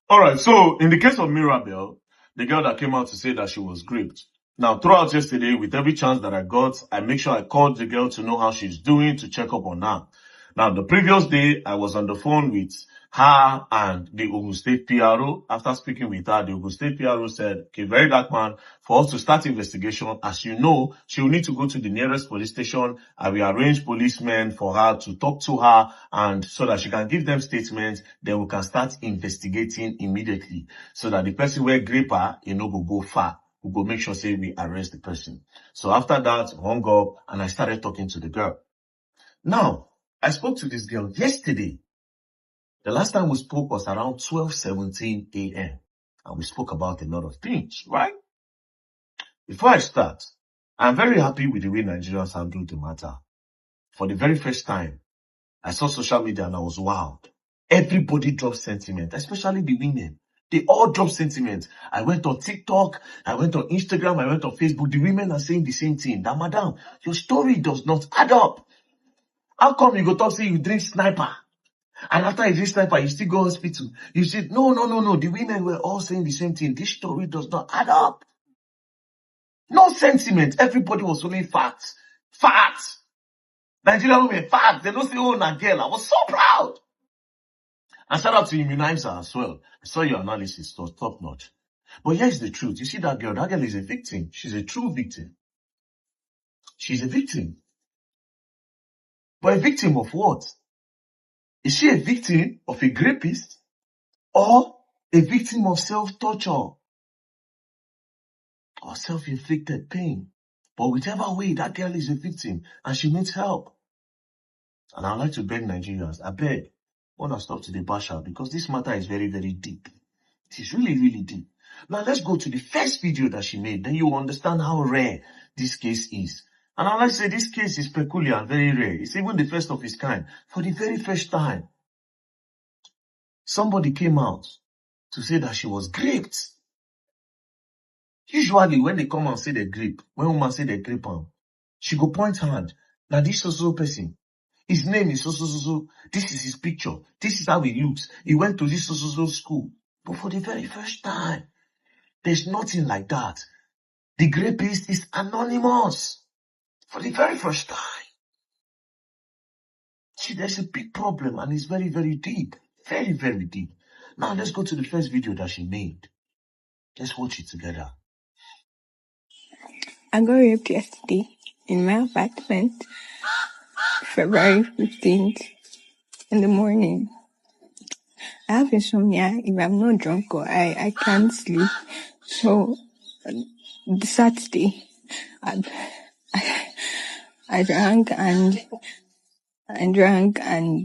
All right, so in the case of Mirabel, the girl that came out to say that she was raped. Now, throughout yesterday, with every chance that I got, I make sure I called the girl to know how she's doing, to check up on her. Now, the previous day, I was on the phone with her and the Ogun State PRO. After speaking with her, the Ogun State PRO said, okay, very dark man, for us to start investigation, as you know, she will need to go to the nearest police station. I will arrange policemen for her to talk to her and so that she can give them statements. Then we can start investigating immediately so that the person will grape her, go far. We go make sure say we arrest the person. So after that, hung up and I started talking to the girl. Now, I spoke to this girl yesterday. The last time we spoke was around 12:17 a.m. and we spoke about a lot of things, right? Before I start, I'm very happy with the way Nigerians handled the matter. For the very first time, I saw social media and I was wowed. Everybody dropped sentiment, especially the women. They all dropped sentiment. I went on TikTok, I went on Instagram, I went on Facebook. The women are saying the same thing. That, madam, your story does not add up. How come you go talk say you drink sniper? And after you drink sniper, you still go hospital. You said, no. The women were all saying the same thing. This story does not add up. No sentiment. Everybody was only facts. Facts. Nigerian women, facts. They don't say, oh, na girl. I was so proud. And shout out to Immunizer as well. I saw your analysis. It was top notch. But here's the truth. You see that girl is a victim. She's a true victim. She's a victim. But a victim of what? Is she a victim of a rapist or a victim of self-torture or self-inflicted pain? But whichever way, that girl is a victim and she needs help. And I'd like to beg Nigerians, I beg, I want to stop to the basher because this matter is very, very deep. It is really, really deep. Now let's go to the first video that she made. Then you will understand how rare this case is. And I'd like to say this case is peculiar and very rare. It's even the first of its kind. For the very first time, somebody came out to say that she was raped. Usually, when they come and say they grape, when woman say they grape am, she go point hand. Now this so person, his name is so. This is his picture. This is how he looks. He went to this so school. But for the very first time, there's nothing like that. The rapist is anonymous. For the very first time. See, there's a big problem and it's very, very deep. Very, very deep. Now let's go to the first video that she made. Let's watch it together. I got raped yesterday in my apartment, February 15th, in the morning. I have insomnia. If I'm not drunk or I can't sleep. So, the Saturday, I drank and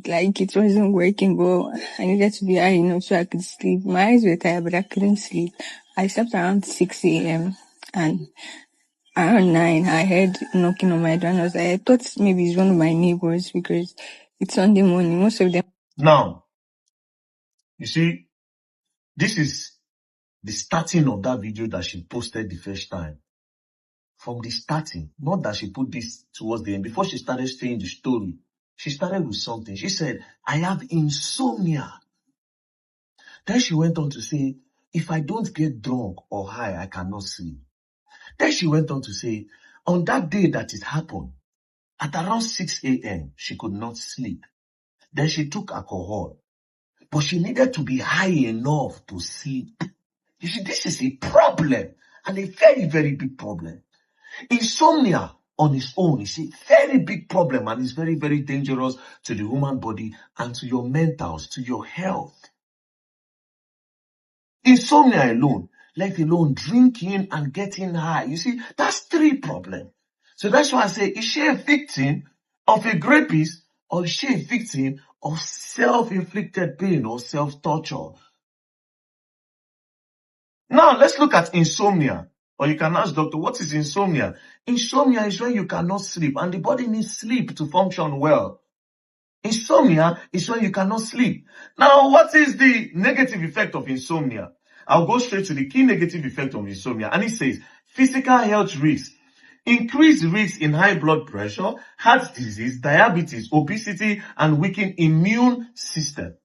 like it wasn't working, but I needed to be high enough so I could sleep. My eyes were tired, but I couldn't sleep. I slept around 6 a.m. and around 9, I heard knocking on my door and I thought maybe it's one of my neighbors because it's Sunday morning. Most of them. Now, you see, this is the starting of that video that she posted the first time. From the starting, not that she put this towards the end. Before she started saying the story, she started with something. She said, I have insomnia. Then she went on to say, if I don't get drunk or high, I cannot sleep. Then she went on to say, on that day that it happened, at around 6 a.m., she could not sleep. Then she took alcohol, but she needed to be high enough to sleep. You see, this is a problem and a very, very big problem. Insomnia on its own is a very big problem and is very, very dangerous to the human body and to your mentals, to your health. Insomnia alone, let alone drinking and getting high. You see, that's 3 problems. So that's why I say, is she a victim of a rapist or is she a victim of self-inflicted pain or self-torture? Now, let's look at insomnia. Or you can ask, doctor, what is insomnia? Insomnia is when you cannot sleep and the body needs sleep to function well. Insomnia is when you cannot sleep. Now, what is the negative effect of insomnia? I'll go straight to the key negative effect of insomnia. And it says, physical health risks. Increased risk in high blood pressure, heart disease, diabetes, obesity, and weakened immune system.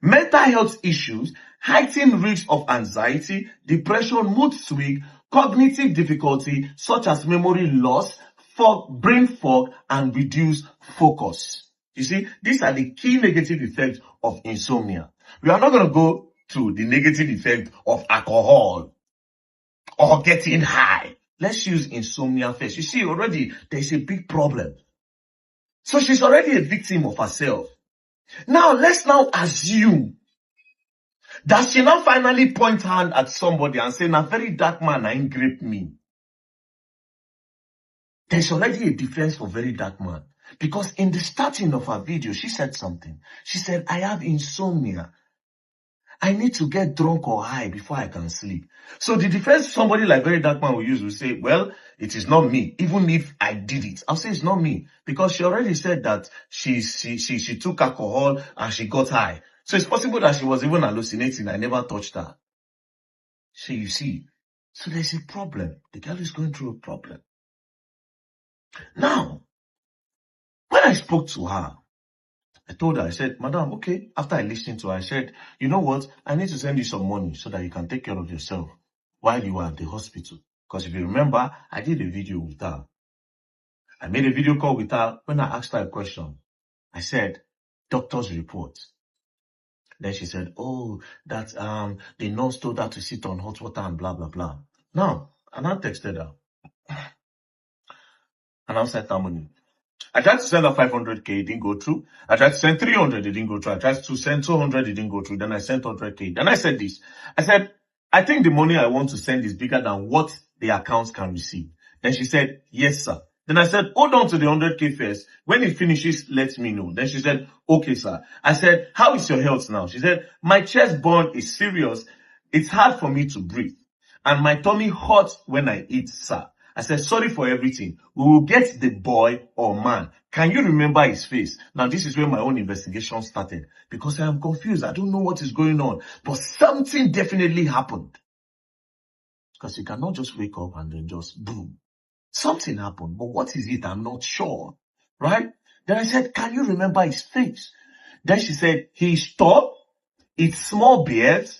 Mental health issues, heightened risk of anxiety, depression, mood swing, cognitive difficulty such as memory loss, brain fog, and reduced focus. You see, these are the key negative effects of insomnia. We are not going to go to the negative effect of alcohol or getting high. Let's use insomnia first. You see, already there's a big problem. So she's already a victim of herself. Now, let's now assume that she now finally point hand at somebody and say, "Na very dark man, I grape me." There's already a defense for very dark man. Because in the starting of her video, she said something. She said, "I have insomnia. I need to get drunk or high before I can sleep." So the defense somebody like very dark man will use will say, "Well, it is not me. Even if I did it, I'll say it's not me." Because she already said that she took alcohol and she got high. So it's possible that she was even hallucinating. I never touched her. So you see, so there's a problem. The girl is going through a problem. Now, when I spoke to her, I told her, I said, "Madam, okay." After I listened to her, I said, "You know what? I need to send you some money so that you can take care of yourself while you are at the hospital." Because if you remember, I did a video with her. I made a video call with her when I asked her a question. I said, "Doctor's report." Then she said, "Oh, that the nurse told her to sit on hot water and blah, blah, blah." Now, and I texted her. And I sent her money. I tried to send her 500K, it didn't go through. I tried to send 300, it didn't go through. I tried to send 200, it didn't go through. Then I sent 100K. Then I said this. I said, "I think the money I want to send is bigger than what the accounts can receive." Then she said, "Yes, sir." Then I said, "Hold on to the 100K first. When it finishes, let me know." Then she said, "Okay, sir." I said, "How is your health now?" She said, "My chest burn is serious. It's hard for me to breathe. And my tummy hurts when I eat, sir." I said, "Sorry for everything. We will get the boy or man. Can you remember his face?" Now, this is where my own investigation started. Because I am confused. I don't know what is going on. But something definitely happened. Because you cannot just wake up and then just boom. Something happened. But what is it? I'm not sure. Right? Then I said, "Can you remember his face?" Then she said, "He's tall. It's small beard,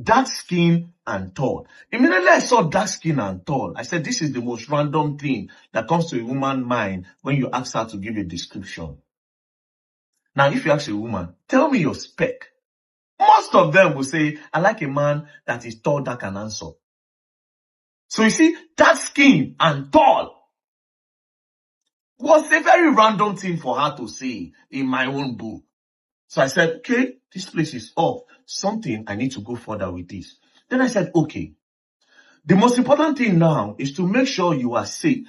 dark skin, and tall." Immediately I saw dark skin and tall. I said, this is the most random thing that comes to a woman's mind when you ask her to give a description. Now, if you ask a woman, "Tell me your spec," most of them will say, "I like a man that is tall, dark, and handsome." So you see, dark skin and tall was a very random thing for her to say in my own book. So I said, okay, this place is off. Something, I need to go further with this. Then I said, okay, the most important thing now is to make sure you are safe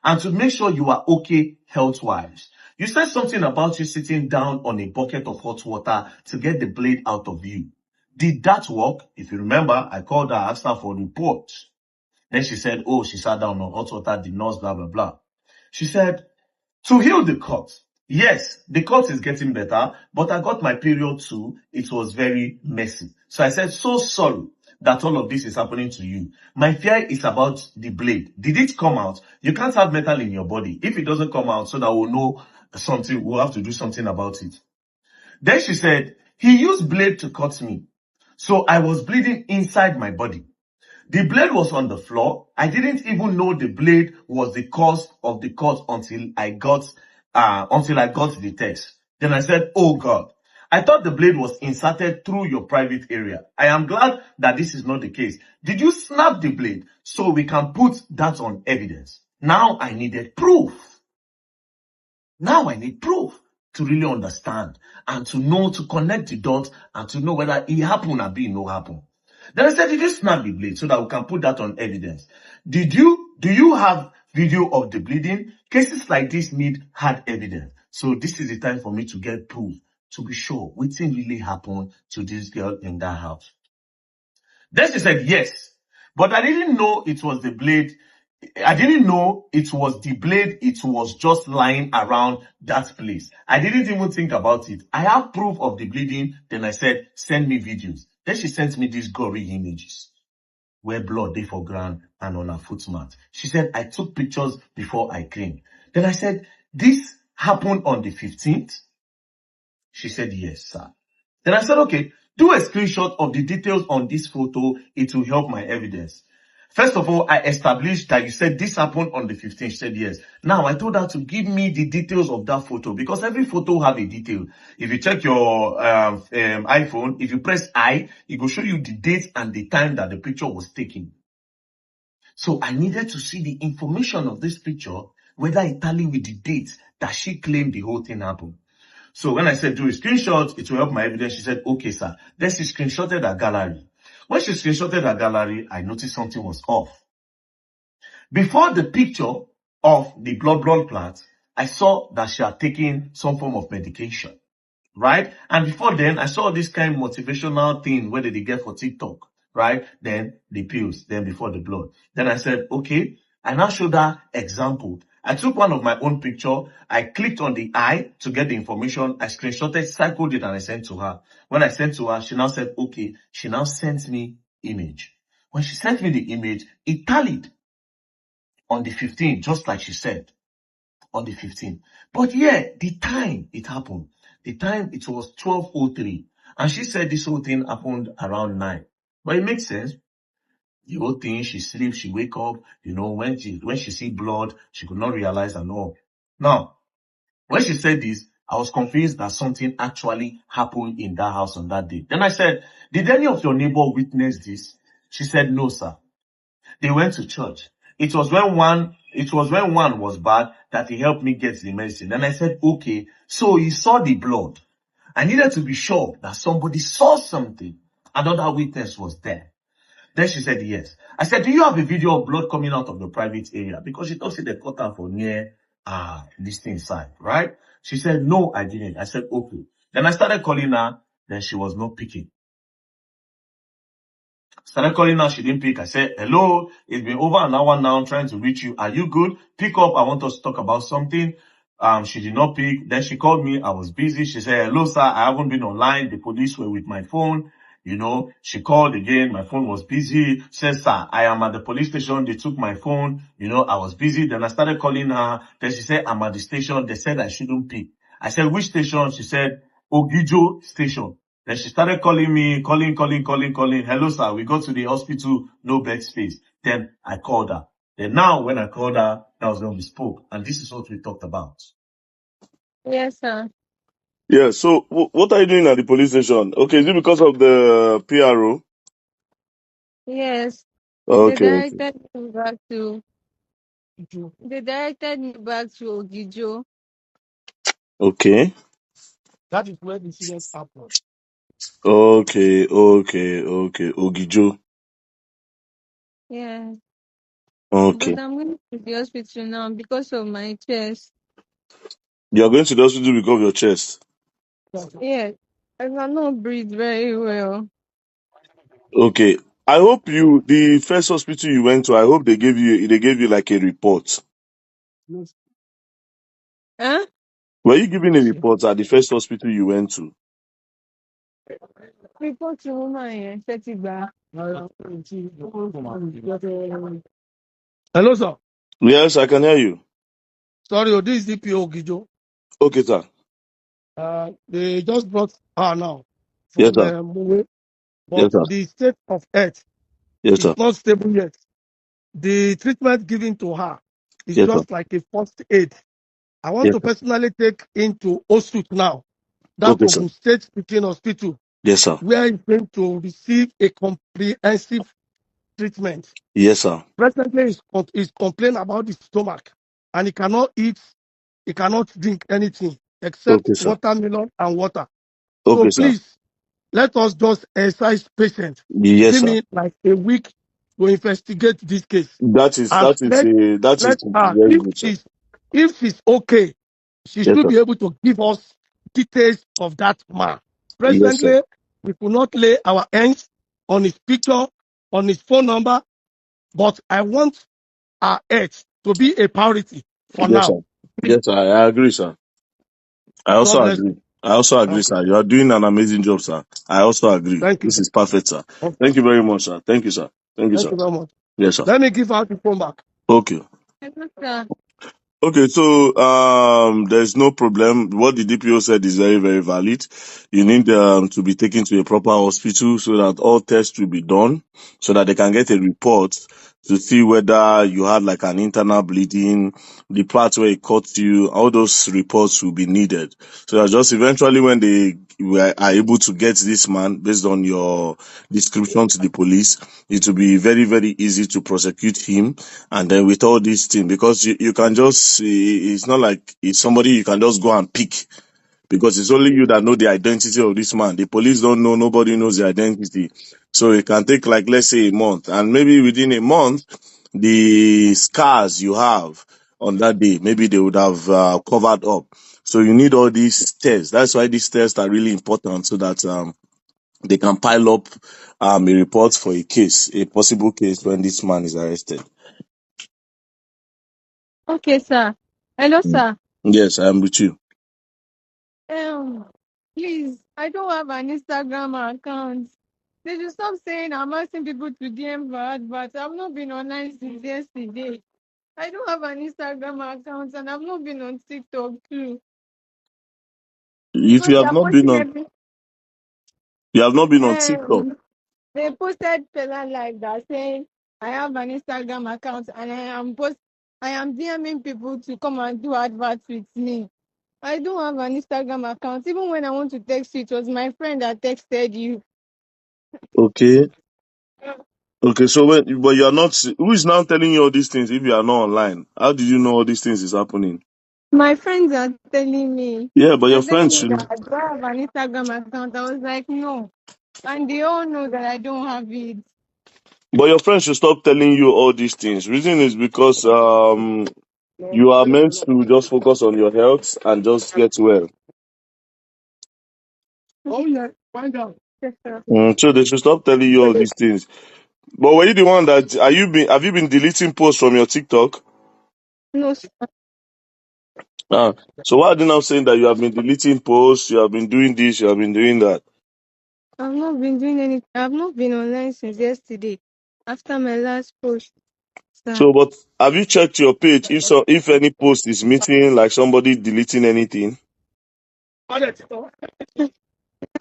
and to make sure you are okay health-wise. You said something about you sitting down on a bucket of hot water to get the blade out of you. Did that work? If you remember, I called her, asked her for reports. Then she said, oh, she sat down on hot water, the nurse, blah, blah, blah. She said, to heal the cut. Yes, the cut is getting better, but I got my period too. It was very messy. So I said, so sorry that all of this is happening to you. My fear is about the blade. Did it come out? You can't have metal in your body. If it doesn't come out, so that we'll know something, we'll have to do something about it. Then she said, he used blade to cut me. So I was bleeding inside my body. The blade was on the floor. I didn't even know the blade was the cause of the cut until I got the text. Then I said, oh God, I thought the blade was inserted through your private area. I am glad that this is not the case. Did you snap the blade so we can put that on evidence? Now I needed proof. Now I need proof to really understand and to know, to connect the dots and to know whether it happened or it no happen. Then I said, did you snap the blade so that we can put that on evidence? Do you have video of the bleeding? Cases like this need hard evidence. So this is the time for me to get proof to be sure what thing really happened to this girl in that house. Then she said, yes, but I didn't know it was the blade. I didn't know it was the blade. It was just lying around that place. I didn't even think about it. I have proof of the bleeding. Then I said, send me videos. Then she sent me these gory images where blood lay for ground and on her footmat. She said, I took pictures before I came. Then I said, this happened on the 15th? She said, yes, sir. Then I said, okay, Do a screenshot of the details on this photo. It will help my evidence. First of all, I established that you said this happened on the 15th. She said yes. Now, I told her to give me the details of that photo because every photo have a detail. If you check your iPhone, if you press I, it will show you the date and the time that the picture was taken. So I needed to see the information of this picture, whether it tally with the date that she claimed the whole thing happened. So when I said do a screenshot, it will help my evidence. She said, okay, sir. Then she screenshotted her gallery. When she screenshotted her gallery, I noticed something was off. Before the picture of the blood clot, I saw that she had taken some form of medication, right? And before then, I saw this kind of motivational thing where they get for TikTok, right? Then the pills, then before the blood. Then I said, okay. I now showed her example. I took one of my own picture. I clicked on the eye to get the information. I screenshotted, cycled it, and I sent to her. When I sent to her, she now said, okay. She now sent me image. When she sent me the image, it tallied on the 15th, just like she said, on the 15th. But yeah, the time it happened, the time it was 12:03. And she said this whole thing happened around 9. But it makes sense. The whole thing, she sleeps, she wake up, when she see blood, she could not realize and all. Now, when she said this, I was convinced that something actually happened in that house on that day. Then I said, did any of your neighbor witness this? She said, no, sir. They went to church. It was when one was bad that he helped me get the medicine. And I said, okay, so he saw the blood. I needed to be sure that somebody saw something. Another witness was there. Then she said, yes. I said, do you have a video of blood coming out of the private area? Because she thought they cut her for near this thing side, right? She said, no, I didn't. I said, okay. Then I started calling her. Then she was not picking. Started calling her, she didn't pick. I said, hello, it's been over an hour now, I'm trying to reach you. Are you good? Pick up, I want us to talk about something. She did not pick. Then she called me, I was busy. She said, hello, sir, I haven't been online. The police were with my phone. She called again, my phone was busy. Said, sir, I am at the police station. They took my phone. I was busy. Then I started calling her. Then she said, I'm at the station. They said I shouldn't pick. I said, which station? She said, Ogijo station. Then she started calling me, calling. Hello, sir, we go to the hospital, no bed space. Then I called her. Then now when I called her, that was when we spoke. And this is what we talked about. Yes, sir. Yeah, so what are you doing at the police station? Okay, is it because of the PRO? Yes. They Okay. directed me back to Ogijo. Okay. That is where the incident happened. Okay. Ogijo. Yes. Okay. But I'm going to the hospital now because of my chest. You are going to the hospital because of your chest. Yes. I cannot breathe very well. Okay. I hope the first hospital you went to, I hope they gave you like a report. Huh? Were you given a report at the first hospital you went to? Report to woman, Hello, sir. Yes, I can hear you. Sorry, this is DPO Gijo. Okay, sir. They just brought her now Yes, from sir. Mumbai, Yes, but sir. the state of health Yes, is sir. not stable yet. The treatment given to her is Yes, sir. just like a first aid. I want Yes, to sir. personally take into Osut now, that Okay, sir. Ogun State Teaching Hospital, Yes, sir. where he's going to receive a comprehensive treatment. Yes, sir. Presently, he's complaining about his stomach, and he cannot eat, he cannot drink anything except Okay, sir. watermelon and water. So Okay, sir. please, let us just exercise patience. Yes, Give sir. me like a week to investigate this case. That is And let her, very good, sir. if she's okay, she Yes, should sir. be able to give us details of that man. Yes, sir. Presently, we could not lay our hands on his picture, on his phone number, but I want our health to be a priority for Yes, sir. now. Yes, sir. I agree, sir. I God also bless agree. you. I also agree, Okay. sir. You are doing an amazing job, sir. I also agree. Thank you. This is perfect, sir. Okay. Thank you very much, sir. Thank you, sir. Thank you, Thank sir. you very much. Yes, sir. Let me give out the phone back. Okay. Hello, sir. Okay, so there's no problem. What the DPO said is very, very valid. You need to be taken to a proper hospital so that all tests will be done, so that they can get a report to see whether you had like an internal bleeding, the part where it cut you. All those reports will be needed. So that just eventually when are able to get this man based on your description to the police, it will be very, very easy to prosecute him. And then with all these things, because you can just, it's not like it's somebody you can just go and pick, because it's only you that know the identity of this man. The police don't know, nobody knows the identity. So it can take like, let's say a month, and maybe within a month, the scars you have on that day, maybe they would have covered up. So you need all these tests. That's why these tests are really important, so that they can pile up a report for a case, a possible case when this man is arrested. Okay, sir. Hello, Mm. sir. Yes, I am with you. Um, please, I don't have an Instagram account. They should stop saying I'm asking people to DM for adverts. I've not been online since yesterday. I don't have an Instagram account and I've not been on TikTok too. If Because you have they're not been posting on, every you have not been on TikTok. they posted Fela like that saying I have an Instagram account and I am DMing people to come and do adverts with me. I don't have an Instagram account. Even when I want to text you, it was my friend that texted you. Okay. Okay. So but you are not. Who is now telling you all these things if you are not online? How did you know all these things is happening? My friends are telling me. Yeah, but your They're telling friends me should. that I don't have an Instagram account. I was like, no. And they all know that I don't have it. But your friends should stop telling you all these things. Reason is because you are meant to just focus on your health and just get well. Oh yeah, find out. Yes, sir. So they should stop telling you all these things. But were you the one that have you been deleting posts from your TikTok? No, sir. Ah, so why are they now saying that you have been deleting posts, you have been doing this, you have been doing that? I've not been doing anything. I've not been online since yesterday. After my last post, sir. So, but have you checked your page if any post is missing, like somebody deleting anything?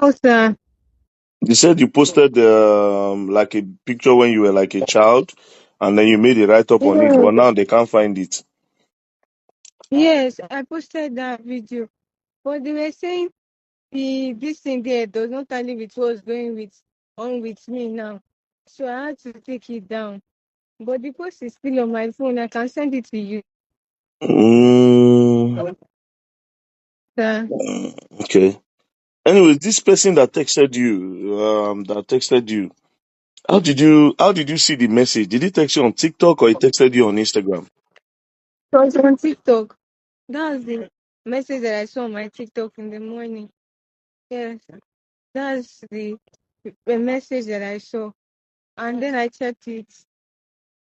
No, sir. You said you posted like a picture when you were like a child, and then you made a write up on it, Yes, but now they can't find it. yes, I posted that video. But they were saying this thing there does not tally with what's going on with me now. So I had to take it down. But the post is still on my phone. I can send it to you. Mm, Sir. okay. Anyways, this person that texted you, how did you see the message? Did he text you on TikTok or he texted you on Instagram? So it's on TikTok. That's the message that I saw on my TikTok in the morning. Yes, that's the message that I saw. And then I checked it.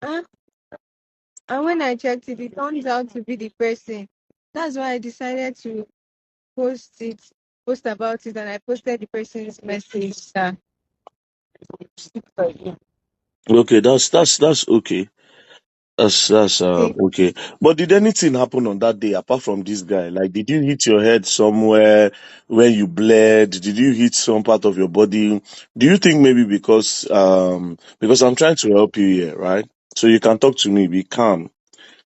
Huh? And when I checked it, it turns out to be the person. That's why I decided to post it, post about it, and I posted the person's message. Okay, that's okay. That's okay. But did anything happen on that day apart from this guy? Like, did you hit your head somewhere when you bled? Did you hit some part of your body? Do you think maybe because I'm trying to help you here, right? So you can talk to me, be calm.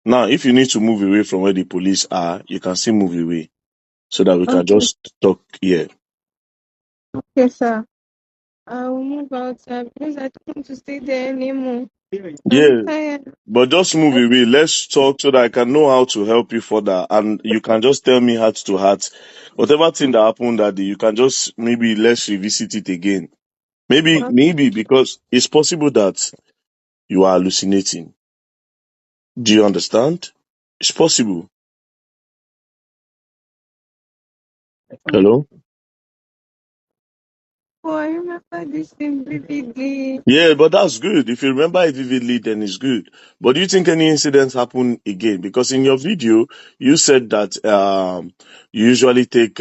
Now, if you need to move away from where the police are, you can still move away so that we can Okay, just talk here. okay, sir. I will move outside because I don't want to stay there anymore. I'm Yeah. tired. But just move away. Let's talk so that I can know how to help you further. And you can just tell me heart to heart. Whatever thing that happened that day, you can just maybe let's revisit it again. Maybe because it's possible that you are hallucinating. Do you understand? It's possible. Hello? Oh, I remember this thing vividly. Yeah, but that's good. If you remember it vividly, then it's good. But do you think any incidents happen again? Because in your video, you said that you usually take